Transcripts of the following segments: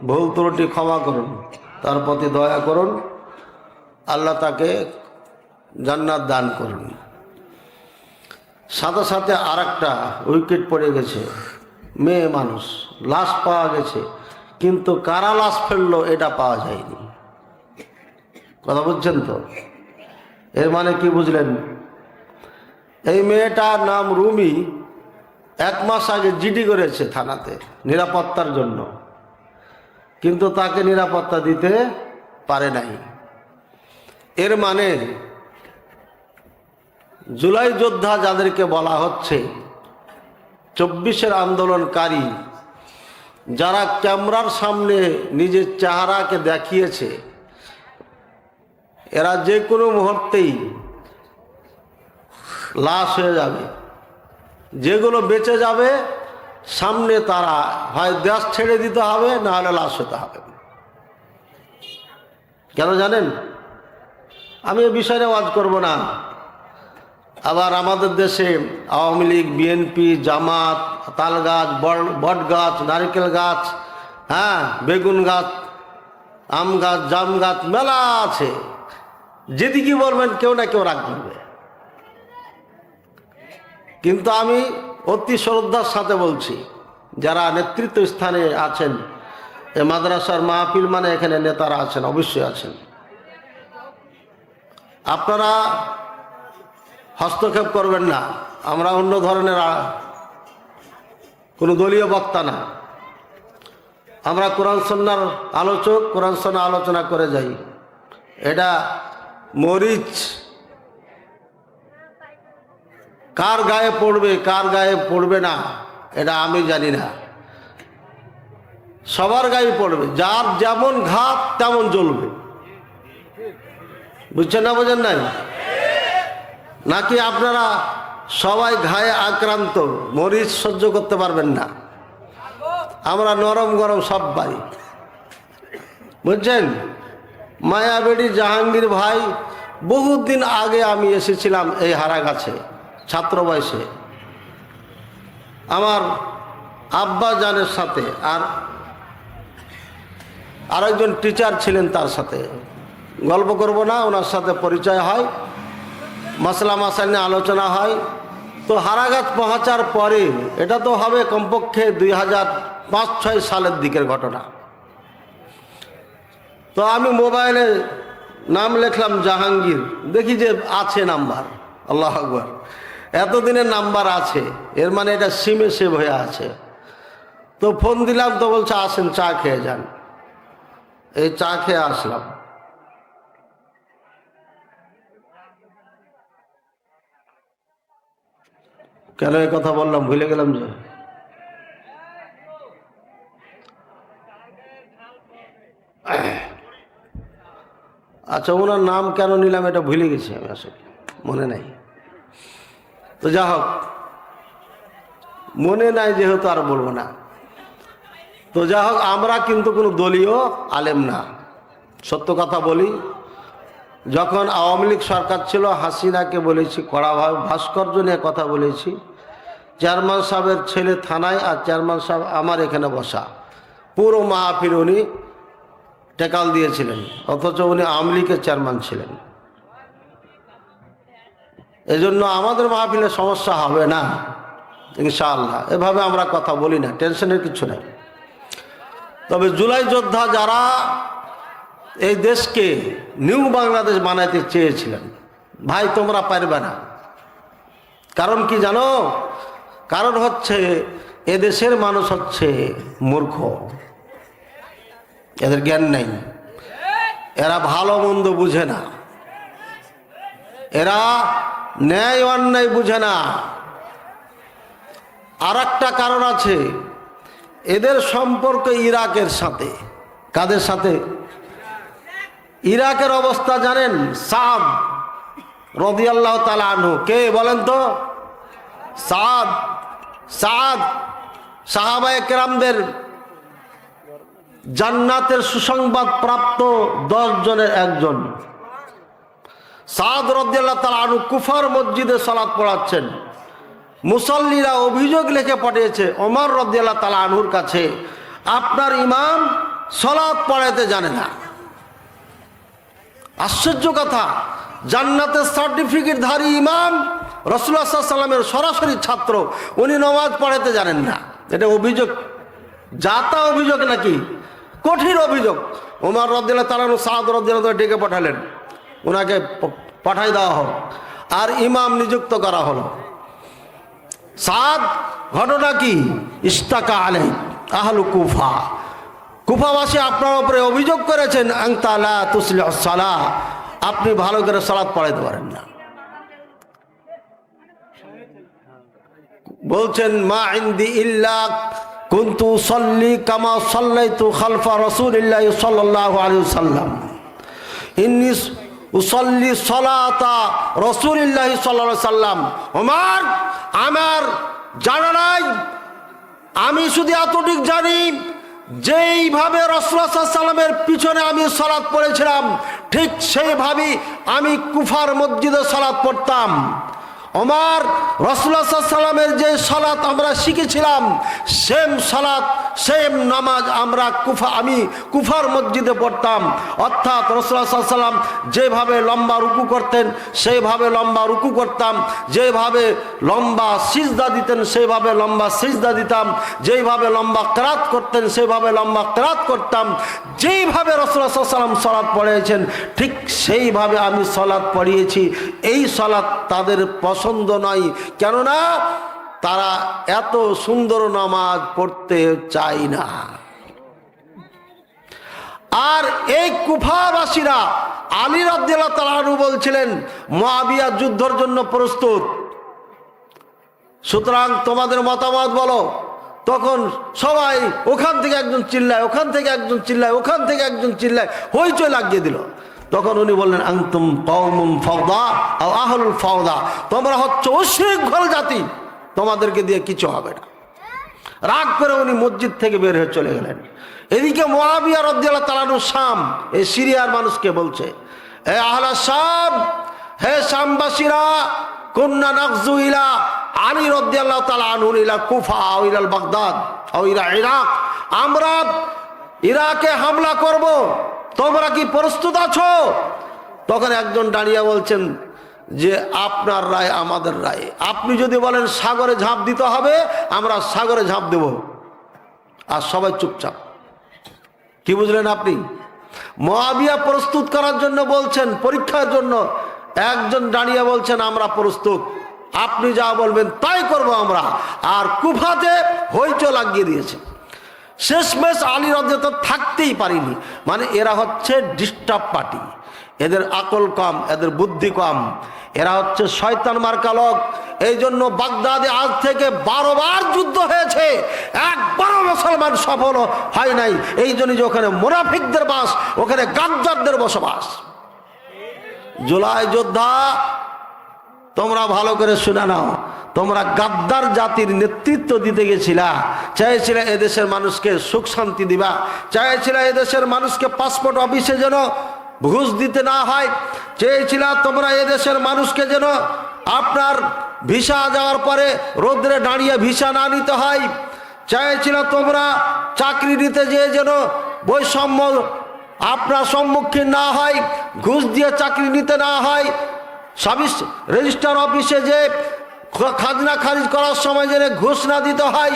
ভুল ত্রুটি ক্ষমা করুন, তার প্রতি দয়া করুন, আল্লাহ তাকে জান্নাত দান করুন। সাথে সাথে আরেকটা উইকেট পড়ে গেছে, মেয়ে মানুষ, লাশ পাওয়া গেছে, কিন্তু কারা লাশ ফেললো এটা পাওয়া যায়নি। কথা বুঝছেন তো? এর মানে কি বুঝলেন? এই মেয়েটার নাম রুমি, 1 মাস আগে জিডি করেছে থানাতে নিরাপত্তার জন্য, কিন্তু তাকে নিরাপত্তা দিতে পারে নাই। এর মানে জুলাই যোদ্ধা যাদেরকে বলা হচ্ছে, 24-এর আন্দোলনকারী, যারা ক্যামেরার সামনে নিজের চেহারাকে দেখিয়েছে, এরা যে কোনো মুহূর্তেই লাশ হয়ে যাবে। যেগুলো বেঁচে যাবে সামনে, তারা হয় দেশ ছেড়ে দিতে হবে, না হলে লাশ হতে হবে। কেন জানেন? আমি এ বিষয়ে ওয়াজ করব না। আবার আমাদের দেশে আওয়ামী লীগ, বিএনপি, জামাত, তাল গাছ, বট গাছ, নারকেল গাছ, বেগুন গাছ, আম গাছ, জাম গাছ, মেলা আছে। যেদিকে বলবেন কেউ না কেউ রাগ করবে। কিন্তু আমি অতি শ্রদ্ধার সাথে বলছি, যারা নেতৃত্ব স্থানে আছেন, এ মাদ্রাসার মাহফিল মানে এখানে নেতারা আছেন, অবশ্যই আছেন, আপনারা হস্তক্ষেপ করবেন না। আমরা অন্য ধরনের কোনো দলীয় বক্তা না, আমরা কোরআন সুন্নাহর আলোচক, কোরআন সুন্নাহ আলোচনা করে যাই। এটা মরিচ কার গায়ে পড়বে, কার গায়ে পড়বে না, এটা আমি জানি না। সবার গায়ে পড়বে, যার যেমন ঘাত তেমন জ্বলবে। বুঝছেন না? বোঝেন নাই? নাকি আপনারা সবাই ঘায়ে আক্রান্ত, মরিচ সহ্য করতে পারবেন না? আমরা নরম গরম সব পাই। বুঝছেন? মায়াবেড়ি জাহাঙ্গীর ভাই, বহুত দিন আগে আমি এসেছিলাম এই হারাগাছে ছাত্র বয়সে, আমার আব্বা জানের সাথে, আর আরেকজন টিচার ছিলেন, তার সাথে গল্প করব না, ওনার সাথে পরিচয় হয়, মাসলা মাসাইল নিয়ে আলোচনা হয়। তো হারাগাছ পৌঁছার পরে, এটা তো হবে কমপক্ষে 2005-06 সালের দিকের ঘটনা। তো আমি মোবাইলে নাম লিখলাম জাহাঙ্গীর, দেখি যে আছে নাম্বার। আল্লাহ আকবার, এতদিনের নাম্বার আছে, এর মানে এটা সিমে সেভ হয়ে আছে। তো ফোন দিলাম, তো বলছে আসেন চা খেয়ে যান। এই চা খেয়ে আসলাম। কেন এই কথা বললাম ভুলে গেলাম যে, আচ্ছা ওনার নাম কেন নিলাম এটা ভুলে গেছি আমি, আসলে মনে নাই। তো যা হোক, মনে নাই যেহেতু আর বলবো না। তো যা হোক, আমরা কিন্তু কোনো দলীয় আলেম না, সত্য কথা বলি। যখন আওয়ামী লীগ সরকার ছিল, হাসিনাকে বলেছি কড়াভাবে, ভাস্কর্য নিয়ে কথা বলেছি। চেয়ারম্যান সাহেবের ছেলে থানায়, আর চেয়ারম্যান সাহেব আমার এখানে বসা, পুরো মাহফিল উনি টেকাল দিয়েছিলেন, অথচ উনি আওয়ামী লীগের চেয়ারম্যান ছিলেন। এজন্য আমাদের মাহফিলে সমস্যা হবে না ইনশাআল্লাহ। এভাবে আমরা কথা বলি না, টেনশনের কিছু নাই। তবে জুলাই যোদ্ধা যারা এই দেশকে নিউ বাংলাদেশ বানাইতে চেয়েছিলেন, ভাই তোমরা পারবে না। কারণ কি জানো? কারণ হচ্ছে এদেশের মানুষ হচ্ছে মূর্খ, এদের জ্ঞান নেই, এরা ভালো মন্দ বুঝে না, এরা ন্যায় অন্যায় বুঝে না। আর একটা কারণ আছে, এদের সম্পর্ক ইরাকের সাথে। কাদের সাথে? ইরাকের অবস্থা জানেন? সাদ রাদিয়াল্লাহু তাআলা আনহু, কে বলেন তো? সাদ সাহাবায়ে কেরামদের জান্নাতের সুসংবাদ প্রাপ্ত 10 জনের একজন। সাদ রাদিয়াল্লাহু তাআলা আনহু কুফার মসজিদে সালাত পড়াচ্ছেন। মুসল্লিরা অভিযোগ লিখে পাঠিয়েছে ওমর রাদিয়াল্লাহু তাআলা আনহুর কাছে, আপনার ইমাম সালাত পড়াইতে জানে না। আশ্চর্য কথা, জান্নাতের সার্টিফিকেটধারী ইমাম, রাসূলুল্লাহ সাল্লাল্লাহু আলাইহি ওয়াসাল্লামের সরাসরি ছাত্র, উনি নামাজ পড়াইতে জানেন না। এটা অভিযোগ, যাতা অভিযোগ নাকি, কঠিন অভিযোগ। ওমর রাদিয়াল্লাহু তাআলা সাদ রাদিয়াল্লাহু তাআলা ডেকে পাঠালেন, ওনাকে পাঠাই দেওয়া হল, আর ইমাম নিযুক্ত করা হলো। সাদ, ঘটনা কি? ইস্তাকা আলাই আহলু কুফা, কুফাবাসী আপনার উপরে অভিযোগ করেছেন, আনতা লা তুসলিহু সালাহ, আপনি ভালো করে সালাত পড়াইতে পারেন না। বলছেন, মা ইনদি ইল্লা কুনতু সাল্লি কামা সাল্লাইতু খালফা রাসূলিল্লাহি সাল্লাল্লাহু আলাইহি ওয়াসাল্লাম, ইন্নী উসাল্লি সালাতা রাসূলিল্লাহি সাল্লাল্লাহু আলাইহি ওয়াসাল্লাম। ওমর, আমার জানা নাই, আমি শুধু এতটুকু জানি, যেইভাবে রাসূলুল্লাহ সাল্লাল্লাহু আলাইহি ওয়াসাল্লামের পিছনে আমি সালাত পড়েছিলাম, ঠিক সেইভাবেই আমি কুফার মসজিদে সালাত পড়তাম। ওমর, রাসূলুল্লাহ সাল্লাল্লাহু আলাইহি ওয়াসাল্লামের যে সালাত আমরা শিখেছিলাম, সেম সালাত, সেম নামাজ আমি কুফার মসজিদে পড়তাম। অর্থাৎ রাসূলুল্লাহ সাল্লাল্লাহু আলাইহি ওয়াসাল্লাম যেভাবে লম্বা রুকু করতেন সেইভাবে লম্বা রুকু করতাম, যেভাবে লম্বা সিজদা দিতেন সেইভাবে লম্বা সিজদা দিতাম, যেইভাবে লম্বা কিরাত করতেন সেইভাবে লম্বা কিরাত করতাম। যেইভাবে রাসূলুল্লাহ সাল্লাল্লাহু আলাইহি ওয়াসাল্লাম সালাত পড়িয়েছেন, ঠিক সেইভাবে আমি সালাত পড়িয়েছি। এই সালাত তাদের পছন্দ নয়, কেননা তারা এত সুন্দর নামাজ পড়তে চায় না। আর এই কুফাবাসীরা আলী রাদিয়াল্লাহু তাআলা আনহু বলছিলেন, মুআবিয়া যুদ্ধের জন্য প্রস্তুত, সুতরাং তোমাদের মতামত বলো। তখন সবাই ওখান থেকে একজন চিল্লায়, ওখান থেকে একজন চিল্লায়, ওখান থেকে একজন চিল্লায়, হইচই লাগিয়ে দিল। তখন উনি বললেন, আনতুম কওমুন ফাওদা আও আহলুল ফাওদা, তোমরা হচ্ছে উশৃঙ্খল জাতি, তোমাদেরকে দিয়ে কিছু হবে না। রাগ করে উনি মসজিদ থেকে বের হয়ে চলে গেলেন। এদিকে মুআবিয়া রাদিয়াল্লাহু তাআলা আনহু শাম, এই সিরিয়ার মানুষকে বলছে, হে আহলা শাম, হে শামবাসীরা, কুন্না নাগজু ইলা আলী রাদিয়াল্লাহু তাআলা আনহু ইলা কুফা আও ইলা বাগদাদ আও ইলা ইরাক, আমরা ইরাকে হামলা করব, তোমরা কি প্রস্তুত আছো? তখন একজন দাঁড়িয়ে বলছেন যে, আপনার রায় আমাদের রায়, আপনি যদি বলেন সাগরে ঝাঁপ দিতে হবে, আমরা সাগরে ঝাঁপ দেব। আর সবাই চুপচাপ। কি বুঝলেন আপনি? মুআবিয়া প্রস্তুত করার জন্য বলছেন, পরীক্ষার জন্য। একজন দাঁড়িয়ে বলছেন, আমরা প্রস্তুত, আপনি যা বলবেন তাই করব আমরা। আর কুফাতে হইচই লাগিয়ে দিয়েছে। শেষমেশ আলী রাদিয়াল্লাহু তাআলা থাকতেই পারিনি। মানে এরা হচ্ছে ডিস্টার্ব পার্টি, এদের আকল কম, এদের বুদ্ধি কম, এরা হচ্ছে শয়তান মার্কা লোক। এই জন্য বাগদাদে আজ থেকে 12 বার যুদ্ধ হয়েছে, একবারও মুসলমান সফল হয় নাই। এই জন্য যে ওখানে মুনাফিকদের বাস, ওখানে গাদ্দারদের বসবাস। জুলাই যোদ্ধা, তোমরা ভালো করে শুনে নাও, তোমরা গাদ্দার জাতির নেতৃত্ব দিতে গেছিলা, চাইছিলে এদেশের মানুষকে সুখ শান্তি দিবা, চাইছিলে এদেশের মানুষকে পাসপোর্ট অফিসে যেন ঘুষ দিতে না হয়, চেয়েছিল তোমরা এদেশের মানুষকে যেন আপনার ভিসা যাওয়ার পরে রোদ্রে দাঁড়িয়ে ভিসা না নিতে হয়, চাইছিল তোমরা চাকরি নিতে যেন বৈষম্য আপনার সম্মুখীন না হয়, ঘুষ দিয়ে চাকরি নিতে না হয়, সার্ভিস রেজিস্ট্রার অফিসে যে খাজনা খারিজ করার সময় যেন ঘুষ না দিতে হয়,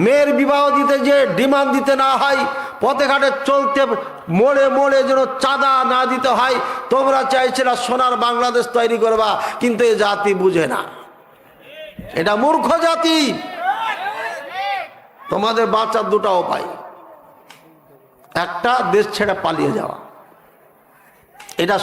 মেয়ের বিবাহ দিতে যে ডিমান্ড দিতে না হয়, পথে ঘাটে চলতে মোড়ে মোড়ে যেন চাঁদা না দিতে হয়। তোমরা চাইছিলে সোনার বাংলাদেশ তৈরি করবা, কিন্তু এই জাতি বুঝে না, এটা মূর্খ জাতি। তোমাদের বাঁচার দুটো উপায়, একটা দেশ ছেড়ে পালিয়ে যাওয়া, এটা